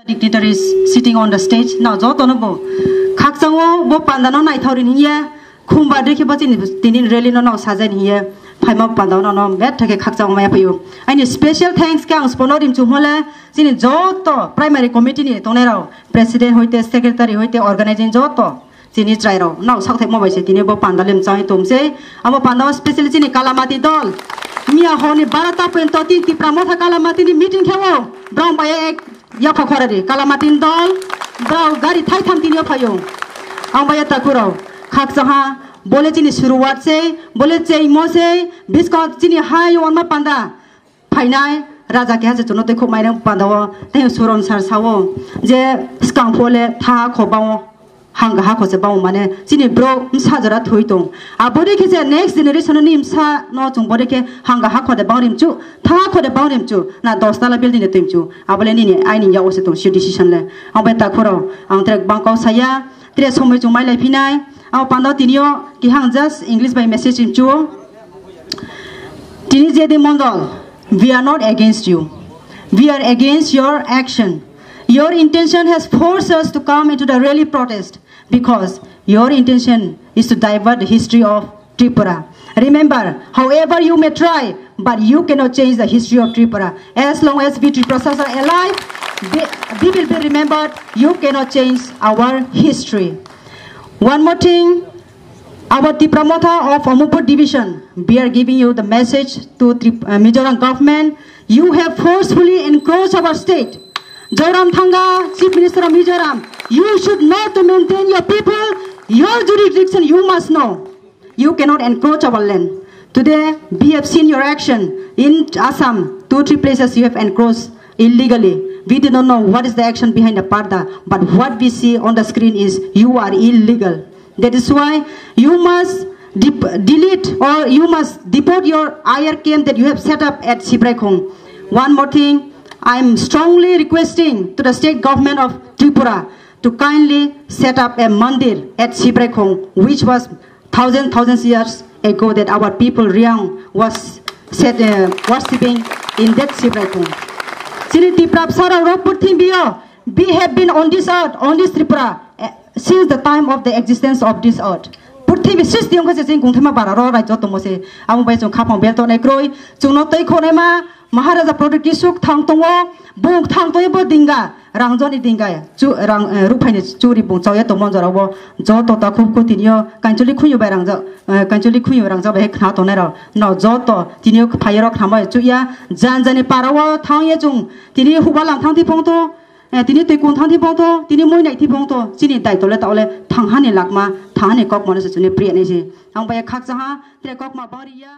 Dictator is sitting on the stage. Now, Zotonobo. Kaksango, Bo Pandano, I thought in here. Kumba Dikibot didn't really know Sazen here. Pima Pandano, better take a Kaksang Mayapu. And a special thanks counts for not him to Mola, Sin Zoto, Primary Committee, Tonero, President Hoite, Secretary Hoite, organizing Zoto. Sin Israel. Now, South Mobile City, Nebo Pandalim Zaitum say, our Pandao specialist in a Calamati doll. Mia Honi Barata Pentoti, Tipra Motha Calamati meeting Kawo, Brown by egg. Yapakoradi, Kalamatin doll, Brow, Gary Titan in your payo. Ambayata Kuro, Kaksaha, Boletini Suruwatse, Boletse Mose, Biscuit Tini High on Mapanda, Painai, Raja has to not take Mairang Pandawa, then Suron Sarsawo, Je Scampole, Ta Kobao. Hanga hakos about money, Sini bro, Msazara Tuitung. A body is the next generation name, Sa, not to Bodeke, Hanga Hako about him too, Tako about him too, not Dostala building the team too. Abalini, I need your shoot decision. Albeta Kuro, Antrek Banco Saya, Tres Home to my Lapinai, our Pandotinio, Kihang just English by message in Joe. Tinizia de Mondal, we are not against you. We are against your action. Your intention has forced us to come into the rally protest because your intention is to divert the history of Tipra. Remember, however you may try, but you cannot change the history of Tipra. As long as we Triprasas are alive, we will be remembered. You cannot change our history. One more thing, our Tipra Motha of Amarpur division, we are giving you the message to Mizoram government. You have forcefully encroached our state. Joram Thanga, Chief Minister of Mizoram, you should know to maintain your people, your jurisdiction, you must know. You cannot encroach our land. Today, we have seen your action in Assam, 2-3 places you have encroached illegally. We did not know what is the action behind the parda, but what we see on the screen is you are illegal. That is why you must delete or you must deport your IR camp that you have set up at Sibrekong. One more thing. I am strongly requesting to the state government of Tripura to kindly set up a mandir at Sibrekong, which was thousands years ago that our people Riang was worshipping in that Sibrekong. We have been on this earth, on this Tripura, since the time of the existence of this earth. Purthi bisis tiang kasi sing kung thema bararo rai joto mo se amu bai chung khapong belto nei kroi chung no tei khone ma Maharaja product kisuk thang tongo bung thang toy bo dinga rangjoni dinga chu rang rupai ne churi bung chawya tomon jarabo joto ta khub ko tinio kanchuli khuyu bai rangja kanchuli khuyu rangja bai khna to nero no joto tinio phayro khama chu ya janjani parawo thang ye chung tini hubalang thang ti pongto tini te kun thang ti pongto tini moi nai ti pongto chini dai tole tole thang hani lakma thang ni kok mona se chuni priya ne se ang bai khak jaha tre kok ma bariya